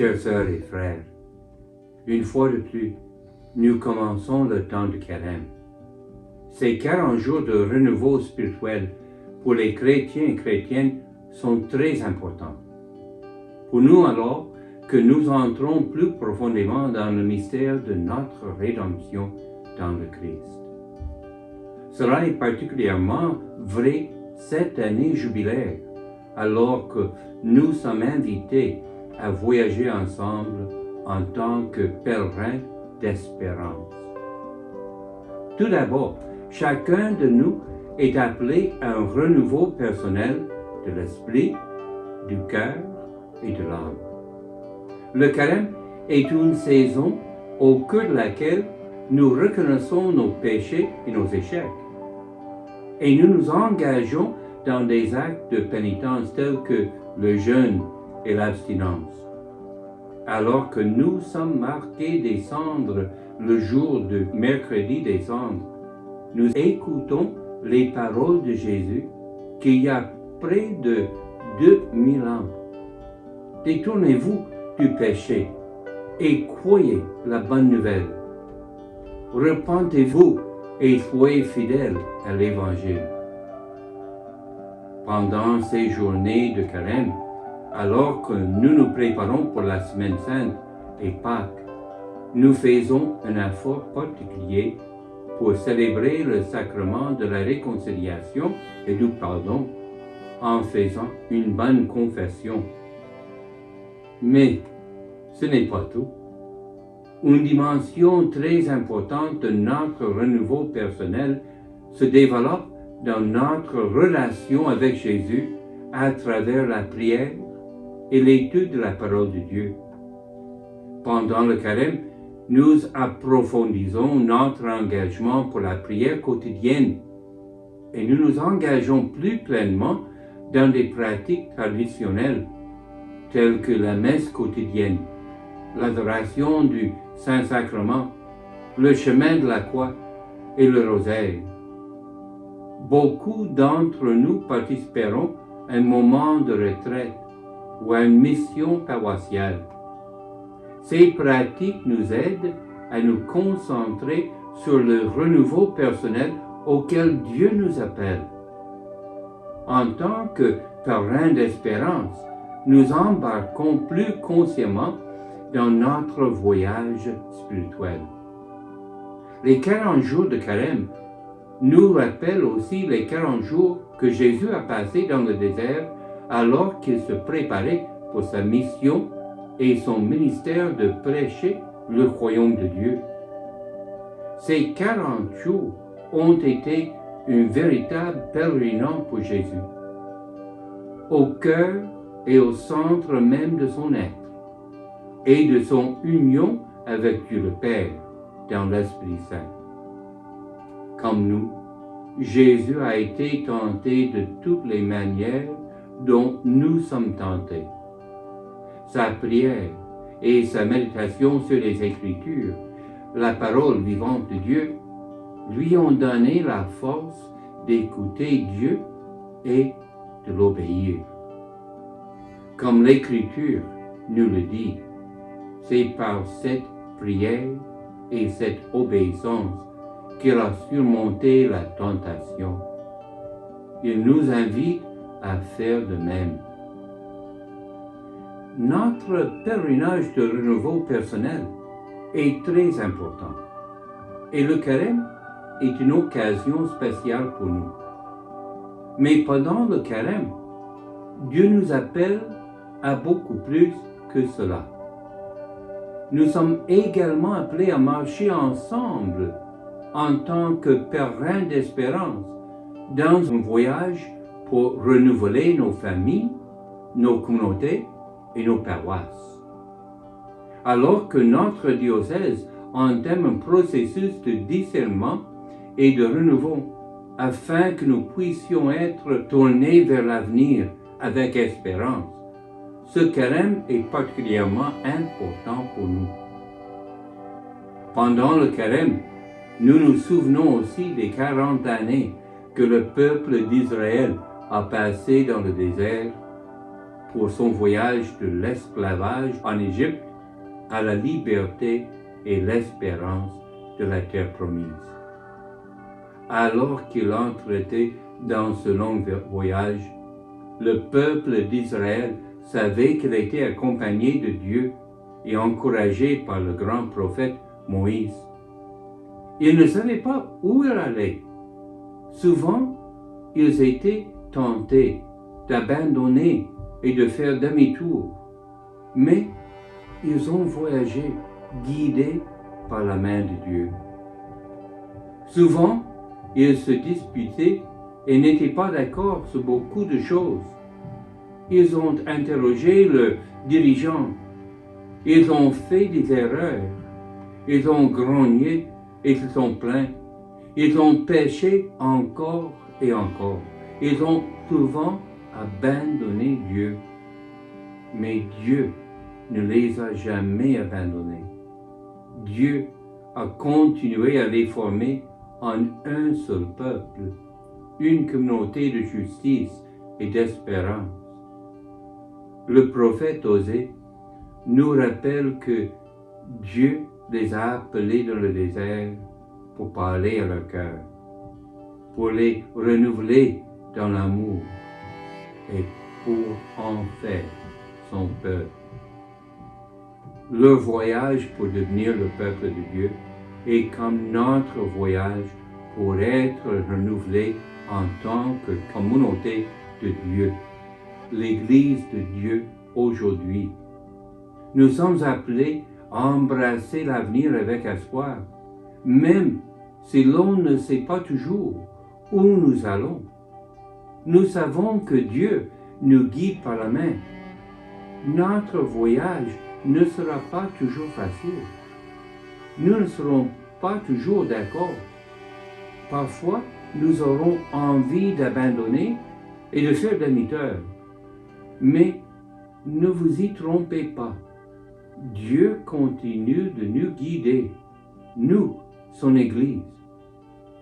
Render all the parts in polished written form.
Chères sœurs et frères, une fois de plus, nous commençons le temps de carême. Ces 40 jours de renouveau spirituel pour les chrétiens et chrétiennes sont très importants. Pour nous alors que nous entrons plus profondément dans le mystère de notre rédemption dans le Christ. Cela est particulièrement vrai cette année jubilaire, alors que nous sommes invités à voyager ensemble en tant que pèlerins d'espérance. Tout d'abord, chacun de nous est appelé à un renouveau personnel de l'esprit, du cœur et de l'âme. Le carême est une saison au cours de laquelle nous reconnaissons nos péchés et nos échecs. Et nous nous engageons dans des actes de pénitence tels que le jeûne et l'abstinence. Alors que nous sommes marqués des cendres le jour de mercredi des cendres, nous écoutons les paroles de Jésus qu'il y a près de 2000 ans. Détournez-vous du péché et croyez la bonne nouvelle. Repentez-vous et soyez fidèles à l'Évangile. Pendant ces journées de carême, alors que nous nous préparons pour la Semaine Sainte et Pâques, nous faisons un effort particulier pour célébrer le sacrement de la réconciliation et du pardon en faisant une bonne confession. Mais ce n'est pas tout. Une dimension très importante de notre renouveau personnel se développe dans notre relation avec Jésus à travers la prière et l'étude de la parole de Dieu. Pendant le carême, nous approfondissons notre engagement pour la prière quotidienne et nous nous engageons plus pleinement dans des pratiques traditionnelles telles que la messe quotidienne, l'adoration du Saint-Sacrement, le chemin de la croix et le rosaire. Beaucoup d'entre nous participeront à un moment de retraite ou à une mission paroissiale. Ces pratiques nous aident à nous concentrer sur le renouveau personnel auquel Dieu nous appelle. En tant que pèlerins d'espérance, nous embarquons plus consciemment dans notre voyage spirituel. Les 40 jours de carême nous rappellent aussi les 40 jours que Jésus a passés dans le désert alors qu'il se préparait pour sa mission et son ministère de prêcher le royaume de Dieu. Ces 40 jours ont été un véritable pèlerinage pour Jésus, au cœur et au centre même de son être et de son union avec Dieu le Père dans l'Esprit Saint. Comme nous, Jésus a été tenté de toutes les manières dont nous sommes tentés. Sa prière et sa méditation sur les Écritures, la parole vivante de Dieu, lui ont donné la force d'écouter Dieu et de l'obéir. Comme l'Écriture nous le dit, c'est par cette prière et cette obéissance qu'il a surmonté la tentation. Il nous invite à faire de même. Notre pèlerinage de renouveau personnel est très important et le carême est une occasion spéciale pour nous. Mais pendant le carême, Dieu nous appelle à beaucoup plus que cela. Nous sommes également appelés à marcher ensemble en tant que pèlerins d'espérance dans un voyage pour renouveler nos familles, nos communautés et nos paroisses. Alors que notre diocèse entame un processus de discernement et de renouveau afin que nous puissions être tournés vers l'avenir avec espérance, ce carême est particulièrement important pour nous. Pendant le carême, nous nous souvenons aussi des 40 années que le peuple d'Israël a passées dans le désert, pour son voyage de l'esclavage en Égypte à la liberté et l'espérance de la terre promise. Alors qu'il entretait dans ce long voyage, le peuple d'Israël savait qu'il était accompagné de Dieu et encouragé par le grand prophète Moïse. Ils ne savaient pas où il allait. Souvent, ils étaient tentés d'abandonner et de faire demi-tour, mais ils ont voyagé guidés par la main de Dieu. Souvent, ils se disputaient et n'étaient pas d'accord sur beaucoup de choses. Ils ont interrogé le dirigeant, ils ont fait des erreurs, ils ont grogné et se sont plaints, ils ont péché encore et encore. Ils ont souvent abandonné Dieu, mais Dieu ne les a jamais abandonnés. Dieu a continué à les former en un seul peuple, une communauté de justice et d'espérance. Le prophète Osée nous rappelle que Dieu les a appelés dans le désert pour parler à leur cœur, pour les renouveler dans l'amour et pour en faire son peuple. Leur voyage pour devenir le peuple de Dieu est comme notre voyage pour être renouvelé en tant que communauté de Dieu, l'Église de Dieu aujourd'hui. Nous sommes appelés à embrasser l'avenir avec espoir, même si l'on ne sait pas toujours où nous allons. Nous savons que Dieu nous guide par la main. Notre voyage ne sera pas toujours facile. Nous ne serons pas toujours d'accord. Parfois, nous aurons envie d'abandonner et de faire demi-tour. Mais ne vous y trompez pas. Dieu continue de nous guider, nous, son Église.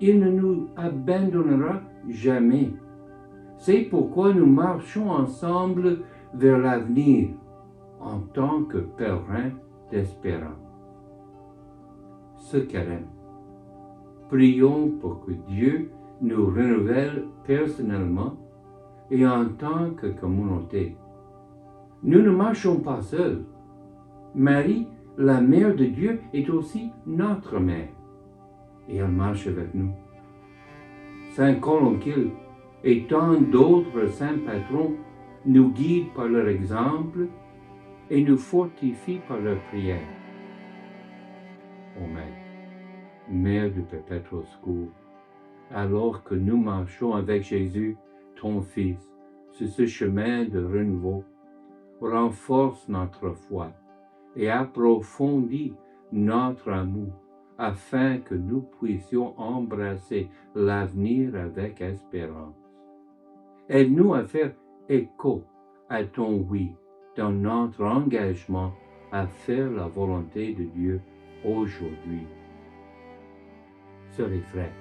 Il ne nous abandonnera jamais. C'est pourquoi nous marchons ensemble vers l'avenir en tant que pèlerins d'espérance. Ce carême, prions pour que Dieu nous renouvelle personnellement et en tant que communauté. Nous ne marchons pas seuls. Marie, la mère de Dieu, est aussi notre mère et elle marche avec nous. Saint Colonquille et tant d'autres saints patrons nous guident par leur exemple et nous fortifient par leur prière. Ô Mère du perpétuel secours, alors que nous marchons avec Jésus, ton Fils, sur ce chemin de renouveau, renforce notre foi et approfondit notre amour afin que nous puissions embrasser l'avenir avec espérance. Aide-nous à faire écho à ton oui dans notre engagement à faire la volonté de Dieu aujourd'hui. Sœurs et frères,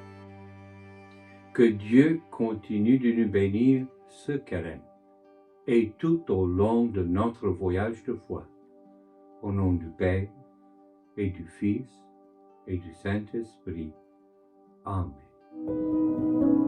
que Dieu continue de nous bénir ce carême et tout au long de notre voyage de foi. Au nom du Père et du Fils et du Saint-Esprit. Amen.